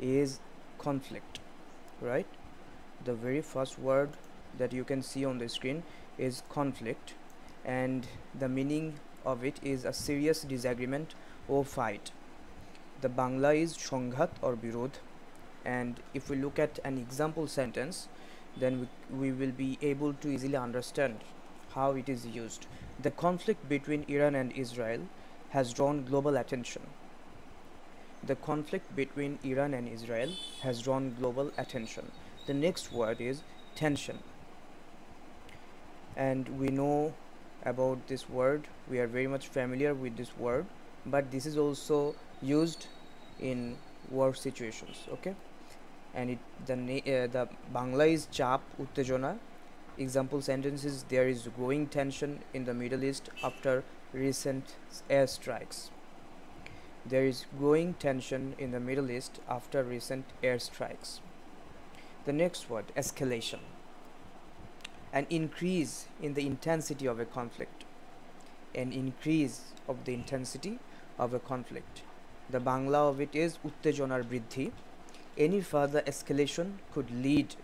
is conflict, right? The very first word that you can see on the screen is conflict, and the meaning of it is a serious disagreement or fight. The Bangla is সংঘাত or বিরোধ, and if we look at an example sentence, then we will be able to easily understand how it is used. The conflict between Iran and Israel has drawn global attention. The conflict between Iran and Israel has drawn global attention. The next word is tension, and we know about this word. We are very much familiar with this word, but this is also used in war situations. Okay, and the Bangla is chap uttejona. Example sentences: there is growing tension in the Middle East after recent airstrikes. There is growing tension in the Middle East after recent airstrikes. The next word, escalation. An increase in the intensity of a conflict. An increase of the intensity of a conflict. The Bangla of it is uttejonar briddhi. Any further escalation could lead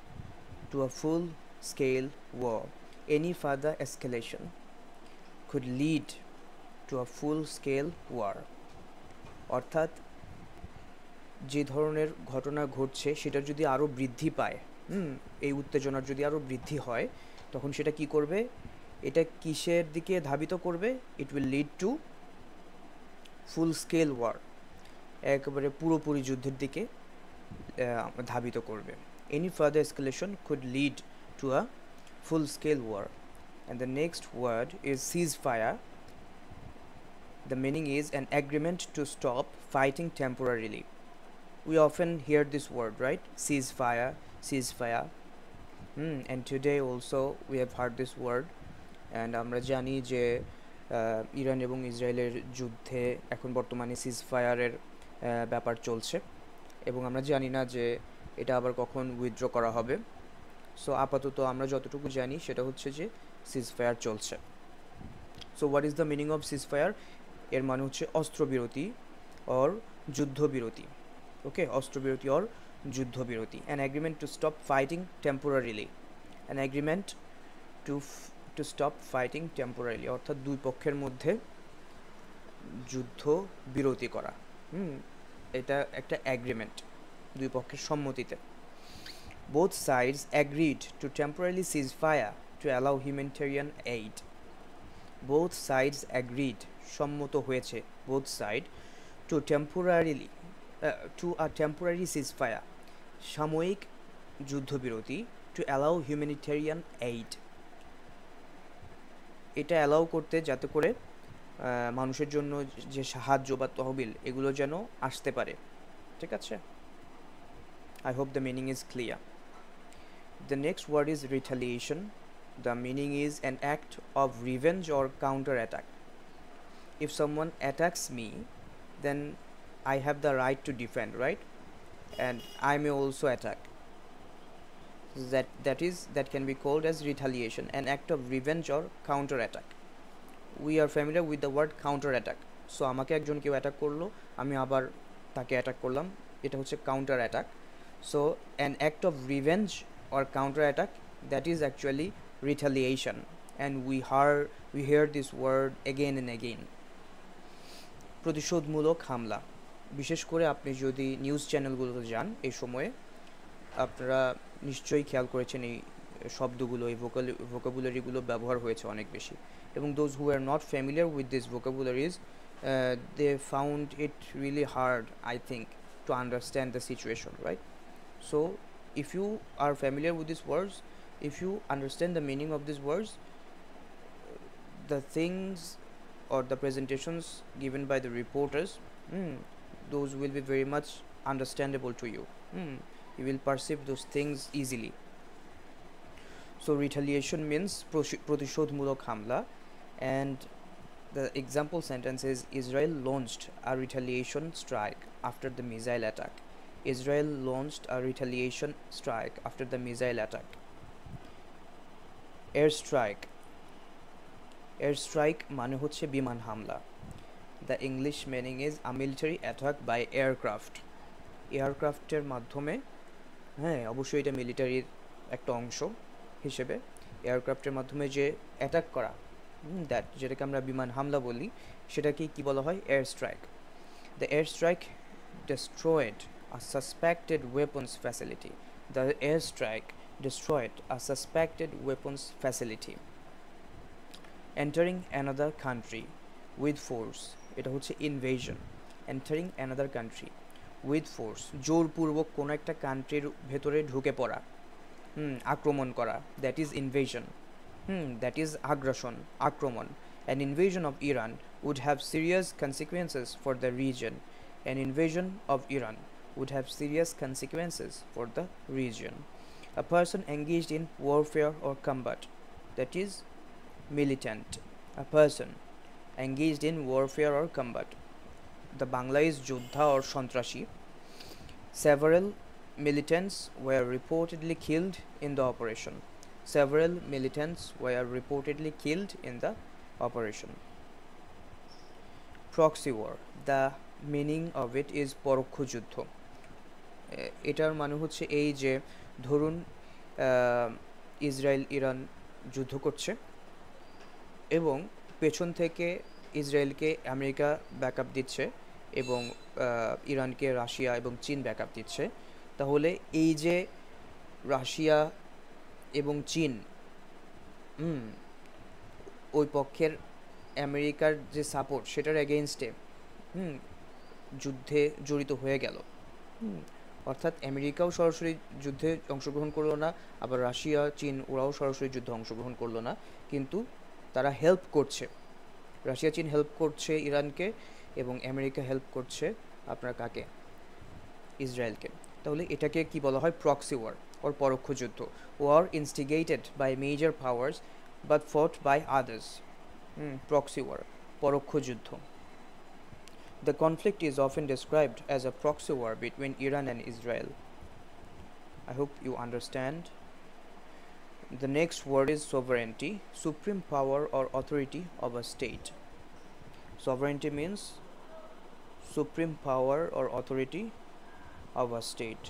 to a full scale war. Any further escalation could lead to a full scale war. অর্থাৎ যে ধরনের ঘটনা ঘটছে সেটা যদি আরও বৃদ্ধি পায়, এই উত্তেজনার যদি আরও বৃদ্ধি হয়, তখন সেটা কি করবে? এটা কিসের দিকে ধাবিত করবে? It will lead to full scale war, একেবারে পুরোপুরি যুদ্ধের দিকে ধাবিত করবে। Any further escalation could lead to a full scale war. And the next word is ceasefire. The meaning is an agreement to stop fighting temporarily. We often hear this word, right? Ceasefire, ceasefire. And today also we have heard this word. And আমরা জানি যে Iran এবং ইসরায়েলের যুদ্ধে এখন বর্তমানে সিজফায়ারের ব্যাপার চলছে, এবং আমরা জানি না যে এটা আবার কখন উইথড্র করা হবে। সো আপাতত আমরা যতটুকু জানি সেটা হচ্ছে যে সিজফায়ার চলছে। So what is the meaning of ceasefire? এর মানে হচ্ছে অস্ত্রবিরতি অর যুদ্ধবিরতি। ওকে, অস্ত্রবিরতি অর যুদ্ধবিরতি। An agreement to stop fighting temporarily. An agreement to stop fighting temporarily, অর্থাৎ দুই পক্ষের মধ্যে যুদ্ধ বিরতি করা। এটা একটা এগ্রিমেন্ট দুই পক্ষের সম্মতিতে। Both sides agreed to temporarily cease fire to allow humanitarian aid. Both sides agreed, সম্মত হয়েছে, both side to temporarily to a temporary ceasefire, সাময়িক যুদ্ধবিরতি, টু অ্যালাউ হিউম্যানিটেরিয়ান এইড, এটা অ্যালাউ করতে যাতে করে মানুষের জন্য যে সাহায্য বা তহবিল এগুলো যেন আসতে পারে। ঠিক আছে? I hope the meaning is clear. The next word is retaliation. The meaning is an act of revenge or counter attack. If someone attacks me, then I have the right to defend, right? And I may also attack. That can be called as retaliation, an act of revenge or counter attack. We are familiar with the word counter attack. So আমাকে একজন কেউ attack করলো, আমি আবার তাকে attack করলাম, এটা হচ্ছে counter attack. So an act of revenge or counter attack, that is actually retaliation, and we hear this word again and again. প্রতিশোধমূলক হামলা। বিশেষ করে আপনি যদি নিউজ চ্যানেলগুলোতে যান এই সময়ে, আপনারা নিশ্চয়ই খেয়াল করেছেন এই শব্দগুলো, এই ভোকাবুলারিগুলো ব্যবহার হয়েছে অনেক বেশি, এবং those who are not familiar with this vocabularies, they found it really hard, I think, to understand the situation, right? So if you are familiar with this words, if you understand the meaning of these words, the things or the presentations given by the reporters, those will be very much understandable to you. You will perceive those things easily. So retaliation means প্রতিশোধমূলক হামলা, and the example sentence is Israel launched a retaliation strike after the missile attack. Israel launched a retaliation strike after the missile attack. Airstrike. Airstrike মানে হচ্ছে বিমান হামলা. The English meaning is a military attack by aircraft. এয়ারক্রাফটের মাধ্যমে, হ্যাঁ অবশ্যই এটা মিলিটারির একটা অংশ হিসেবে, এয়ারক্রাফটের মাধ্যমে যে অ্যাটাক করা, দ্যাট যেটাকে আমরা বিমান হামলা বলি, সেটাকেই কী বলা হয়? Air strike. The air strike destroyed a suspected weapons facility. The airstrike destroyed a suspected weapons facility. Entering another country with force, এটা হচ্ছে invasion. Entering another country with force, জোরপূর্বক কোনো একটা কান্ট্রির ভেতরে ঢুকে পড়া, আক্রমণ করা, that is invasion, that is আগ্রাসন, আক্রমণ। An invasion of Iran would have serious consequences for the region. An invasion of Iran would have serious consequences for the region. A person engaged in warfare or combat, that is militant. A person engaged in warfare or combat. The Bangla is Joddha or Santrashi. Several militants were reportedly killed in the operation. Several militants were reportedly killed in the operation. Proxy war. The meaning of it is পরোক্ষ যুদ্ধ। এটার মানে হচ্ছে এই যে ধরুন Israel Iran যুদ্ধ করছে এবং পেছন থেকে ইসরায়েলকে আমেরিকা ব্যাকআপ দিচ্ছে এবং ইরানকে রাশিয়া এবং চীন ব্যাকআপ দিচ্ছে, তাহলে এই যে রাশিয়া এবং চীন ওই পক্ষের আমেরিকার যে সাপোর্ট সেটার এগেইনস্টে যুদ্ধে জড়িত হয়ে গেল। অর্থাৎ আমেরিকাও সরাসরি যুদ্ধে অংশগ্রহণ করলো না, আবার রাশিয়া চীন ওরাও সরাসরি যুদ্ধে অংশগ্রহণ করলো না, কিন্তু তারা হেল্প করছে। রাশিয়া চীন হেল্প করছে ইরানকে এবং আমেরিকা হেল্প করছে আপনার কাকে? ইসরায়েলকে। তাহলে এটাকে কি বলা হয়? প্রক্সি ওয়ার অর পরোক্ষ যুদ্ধ। War instigated by major powers but fought by others. Proxy war, পরোক্ষ যুদ্ধ। The conflict is often described as a proxy war between Iran and Israel. I hope you understand. The next word is sovereignty, supreme power or authority of a state. Sovereignty means supreme power or authority of a state.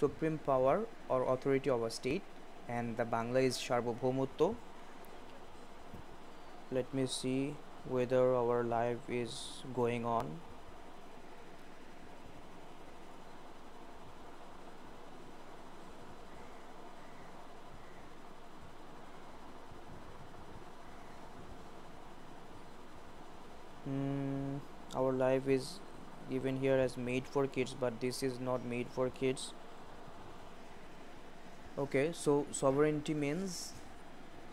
Supreme power or authority of a state, and the Bangla is Sarbobhomutto. Let me see whether our live is going on. Our live is given here as made for kids, but this is not made for kids. Okay, so sovereignty means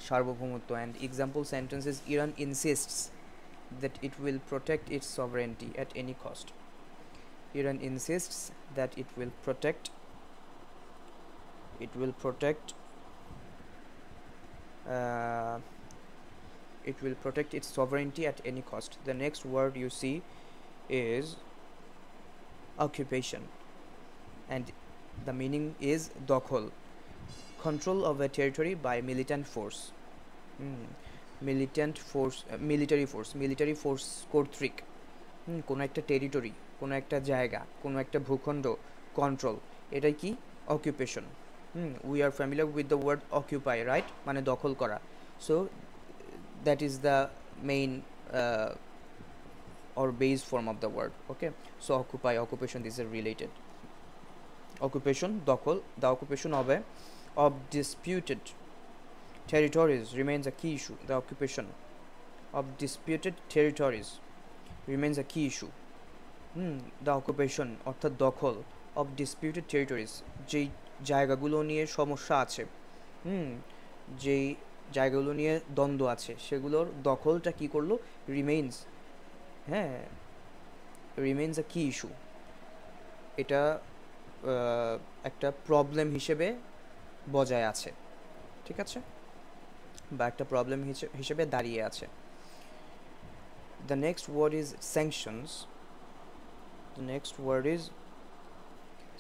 সার্বভৌমত্ব, and example sentence is Iran insists that it will protect its sovereignty at any cost. Iran insists that it will protect its sovereignty at any cost. The next word you see is occupation, and the meaning is দখল, control of a territory by militant force. Military force কর্তৃক কোনো একটা territory, কোনো একটা জায়গা, কোনো একটা ভূখণ্ড কন্ট্রোল, এটাই কি? Occupation. We are familiar with the word occupy, right? মানে দখল করা। So that is the main or base form of the word. Okay, so occupy, occupation, these are related. Occupation, দখল, the occupation of disputed territories remains a key issue. The occupation of disputed territories remains a key issue. The occupation অর্থাৎ দখল of disputed territories, যেই জায়গাগুলো নিয়ে সমস্যা আছে, যেই জায়গাগুলো নিয়ে দ্বন্দ্ব আছে, সেগুলোর দখলটা কি করলো? রিমেইনস, রিমেইনস আ কি ইস্যু। এটা একটা প্রবলেম হিসেবে বজায় আছে, ঠিক আছে, বা একটা প্রবলেম হিসেবে দাঁড়িয়ে আছে। The next word is sanctions. The next word is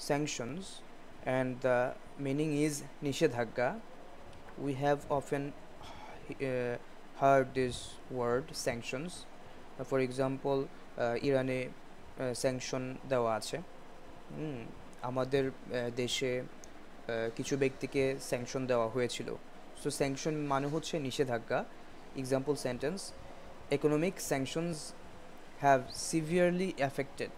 sanctions, and the meaning is নিষেধাজ্ঞা. We have often heard this word sanctions. For example, ইরানে স্যাংশন দেওয়া আছে, আমাদের দেশে কিছু ব্যক্তিকে স্যাংশন দেওয়া হয়েছিল। সো স্যাংশন মানে হচ্ছে নিষেধাজ্ঞা। Example sentence: economic sanctions have severely affected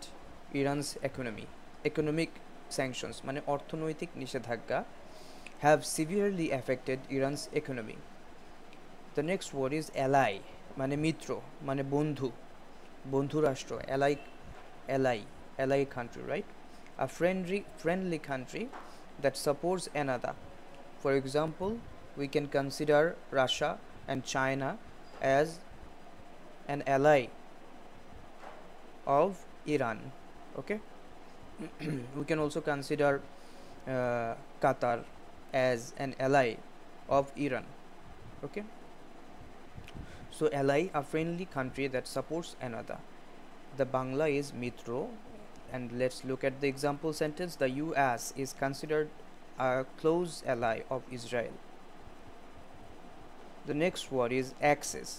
Iran's economy. Economic sanctions মানে অর্থনৈতিক নিষেধাজ্ঞা have severely affected Iran's economy. The next word is ally মানে মিত্র মানে বন্ধু, বন্ধু রাষ্ট্র, ally country, right? A friendly country that supports another. For example, we can consider Russia and China as an ally of Iran. Okay. We can also consider Qatar as an ally of Iran. Okay. So ally, a friendly country that supports another. The Bangla is mitro. And let's look at the example sentence: the US is considered a close ally of Israel. The next word is axis,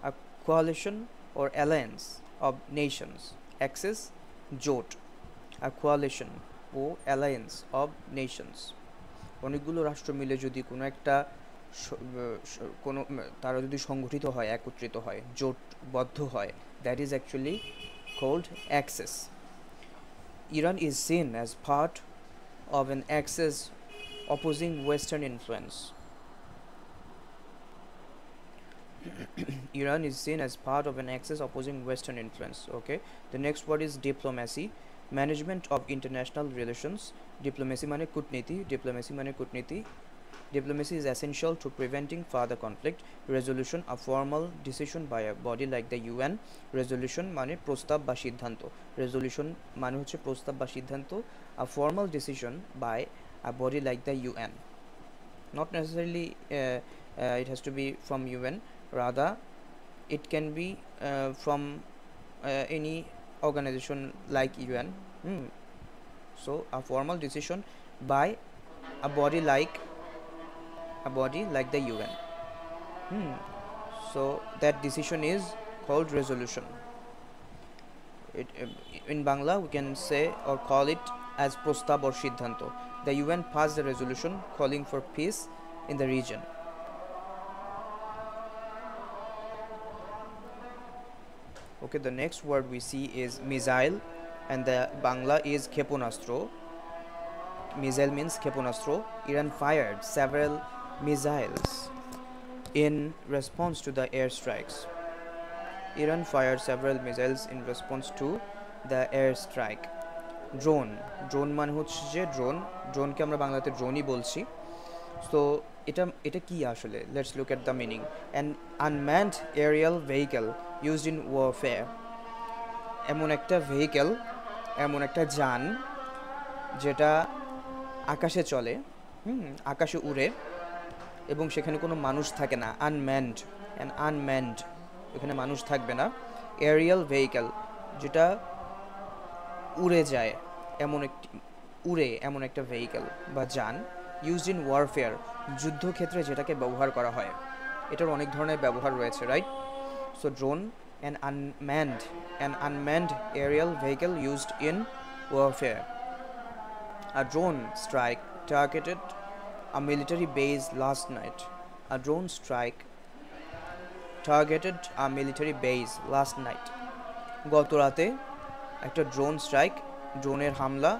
a coalition or alliance of nations. Axis, jot, a coalition or alliance of nations. অনেকগুলো রাষ্ট্র মিলে যদি কোনো একটা কোনো তারা যদি সংগঠিত হয়, একত্রিত হয়, জোটবদ্ধ হয়, that is actually called axis. Iran is seen as part of an axis opposing Western influence. Iran is seen as part of an axis opposing Western influence. Okay. The next word is diplomacy, management of international relations. Diplomacy mane kutniti. Diplomacy is essential to preventing further conflict. Resolution, a formal decision by a body like the UN. Resolution mane prostab ba siddhanto. Resolution mane hocche prostab ba siddhanto, a formal decision by a body like the UN. Not necessarily it has to be from UN, rather it can be from any organization like UN. So a formal decision by a body like the UN. So that decision is called resolution. In Bangla we can say or call it as prostab or siddhanto. The UN passed a resolution calling for peace in the region. Okay, the next word we see is missile, and the Bangla is Kheponastro. Missile means Kheponastro. Iran fired several missiles in response to the airstrikes. Iran fired several missiles in response to the airstrike. Drone মানে হচ্ছে যে ড্রোনকে আমরা বাংলাতে ড্রোনই বলছি। So এটা কি আসলে? Let's look at the meaning. An unmanned aerial vehicle used in warfare. এমন একটা যান যেটা আকাশে চলে, আকাশে উড়ে এবং সেখানে কোনো মানুষ থাকে না। আনম্যানড, এখানে মানুষ থাকবে না। এরিয়াল ভেহিক্যাল, যেটা উড়ে যায়, এমন একটা ভেহিক্যাল বা যান। ইউজড ইন ওয়ারফেয়ার, যুদ্ধক্ষেত্রে যেটাকে ব্যবহার করা হয়। এটার অনেক ধরনের ব্যবহার রয়েছে, right? So drone, an unmanned aerial vehicle used in warfare. A drone strike targeted a military base last night. গত রাতে একটা ড্রোনের হামলা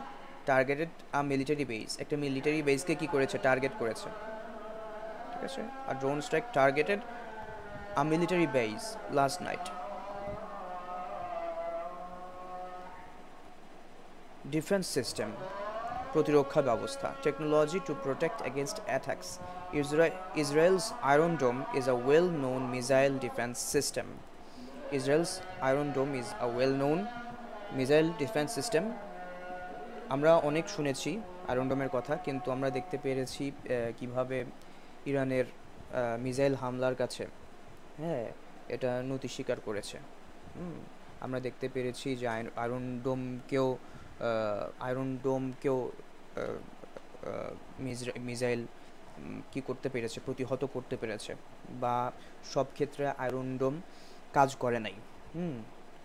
টার্গেটেড আ মিলিটারি বেস, একটা মিলিটারি বেসকে কি করেছে? টার্গেট করেছে। ঠিক আছে? A drone strike targeted a military base last night. Defence system, প্রতিরক্ষা ব্যবস্থা। Technology to protect against attacks. Israel's Iron Dome is a well-known missile defense system. Israel's Iron Dome is a well-known missile defense system. আমরা অনেক শুনেছি iron ডোমের কথা, কিন্তু আমরা দেখতে পেরেছি কিভাবে ইরানের মিসাইল হামলার কাছে এটা নতি স্বীকার করেছে। আমরা দেখতে পেরেছি যে আয়রন ডোমকেও মিসাইল কি করতে পেরেছে, প্রতিহত করতে পেরেছে, বা সব ক্ষেত্রে আয়রন ডোম কাজ করে নাই।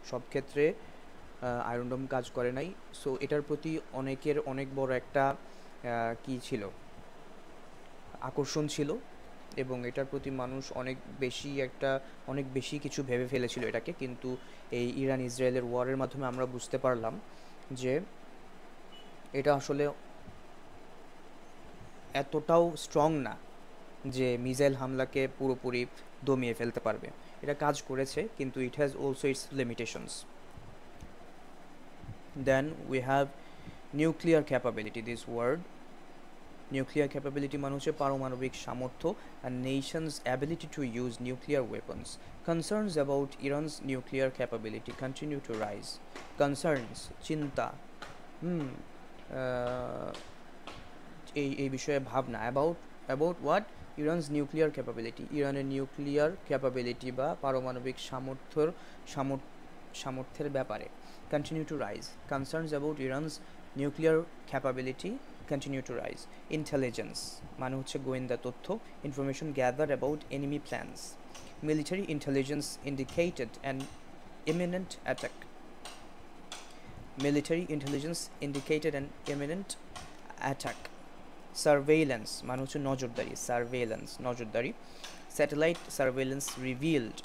সব ক্ষেত্রে আয়রন ডোম কাজ করে নাই। সো এটার প্রতি অনেকের অনেক বড় একটা কি ছিল, আকর্ষণ ছিল, এবং এটার প্রতি মানুষ অনেক বেশি কিছু ভেবে ফেলেছিল এটাকে। কিন্তু এই ইরান ইসরায়েলের ওয়ারের মাধ্যমে আমরা বুঝতে পারলাম যে এটা আসলে এতটাও স্ট্রং না যে মিসাইল হামলাকে পুরোপুরি দমিয়ে ফেলতে পারবে। এটা কাজ করেছে, কিন্তু it has also its limitations. Then we have nuclear capability. This word nuclear capability মানে হচ্ছে পারমাণবিক সামর্থ্য, and nations ability to use nuclear weapons. Concerns about Iran's nuclear capability continue to rise. Concerns, চিন্তা, এই বিষয়ে ভাবনা, about what, Iran's nuclear capability, ইরানের nuclear capability বা পারমাণবিক সামর্থ্যের ব্যাপারে। Continue to rise, concerns about Iran's nuclear capability continue to rise. Intelligence মানে হচ্ছে গোয়েন্দা তথ্য, information gather about enemy plans. Military intelligence indicated an imminent attack. Military intelligence indicated an imminent attack. Surveillance মানে হচ্ছে নজরদারি, নজরদারি। স্যাটেলাইট সার্ভেইলেন্স রিভিলড,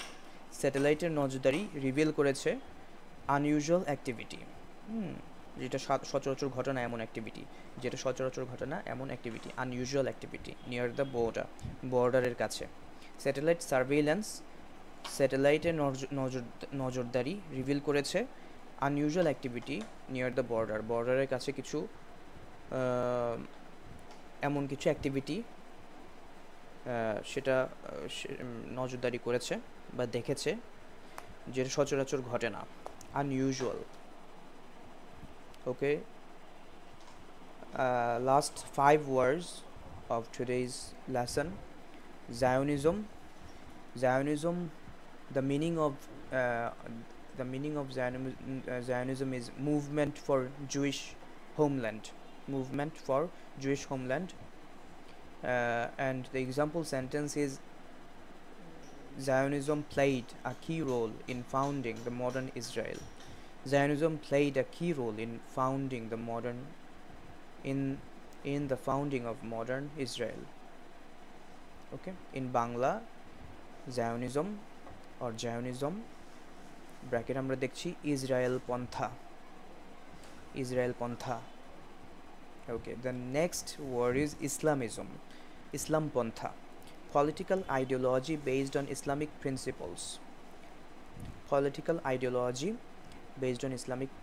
স্যাটেলাইটের নজরদারি রিভিল করেছে আনইউজুয়াল অ্যাক্টিভিটি, যেটা সচরাচর ঘটনা এমন activity, unusual activity near the বর্ডারের কাছে। স্যাটেলাইট সার্ভেইলেন্স, স্যাটেলাইটের নজরদারি রিভিল করেছে আনইউজুয়াল অ্যাক্টিভিটি নিয়ার দ্য বর্ডারের কাছে কিছু এমন কিছু অ্যাক্টিভিটি সেটা নজরদারি করেছে বা দেখেছে যেটা সচরাচর ঘটে না, unusual. Okay, last 5 words of today's lesson. Zionism. The meaning of Zionism is movement for Jewish homeland. And the example sentence is, Zionism played a key role in founding the modern Israel. Zionism played a key role in founding the founding of modern Israel. Okay, in Bangla, Zionism bracket আমরা দেখছি Israel পন্থা। Okay, the next word is Islam Pantha, political ideology based on Islamic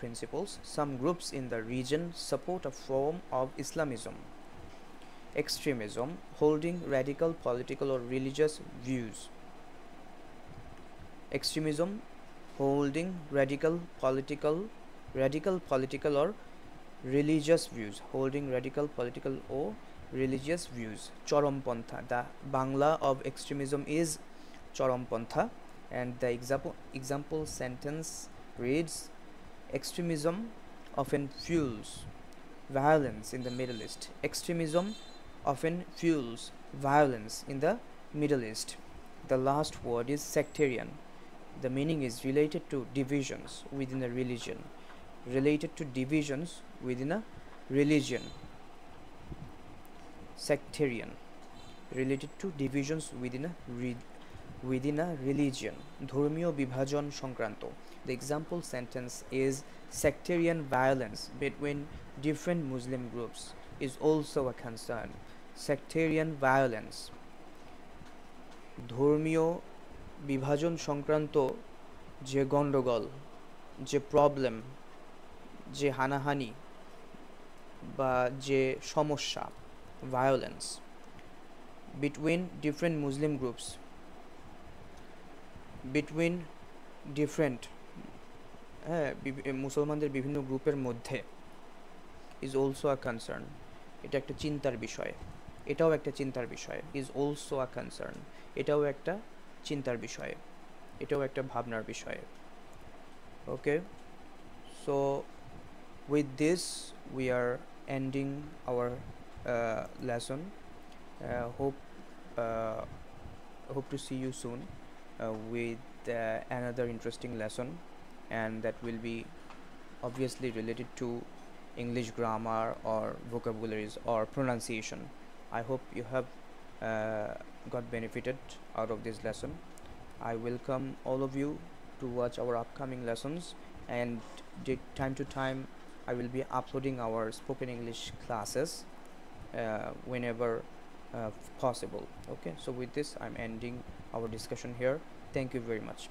principles. Some groups in the region support a form of Islamism. Extremism, holding radical political or religious views. Extremism, holding radical political or religious views. Chorompantha, the Bangla of extremism is Chorompantha, and the example sentence reads, extremism often fuels violence in the Middle East. The last word is sectarian. The meaning is related to divisions within a religion. Sectarian, related to divisions within a religion. ধর্মীয় বিভাজন সংক্রান্ত. The example sentence is, sectarian violence between different Muslim groups is also a concern. Sectarian violence, ধর্মীয় বিভাজন সংক্রান্ত যে গণ্ডগোল, যে problem, যে হানাহানি বা যে সমস্যা, violence, between different Muslim groups, মুসলমানদের বিভিন্ন গ্রুপের মধ্যে, is also a concern. এটা একটা চিন্তার বিষয়, is also a concern. এটাও একটা চিন্তার বিষয়, এটাও একটা ভাবনার বিষয়। Okay, so with this we are ending our lesson. Hope to see you soon with another interesting lesson, and that will be obviously related to English grammar or vocabularies or pronunciation. I hope you have uh, got benefited out of this lesson. I welcome all of you to watch our upcoming lessons, and time to time I will be uploading our spoken English classes whenever possible. Okay, so with this I'm ending our discussion here. Thank you very much.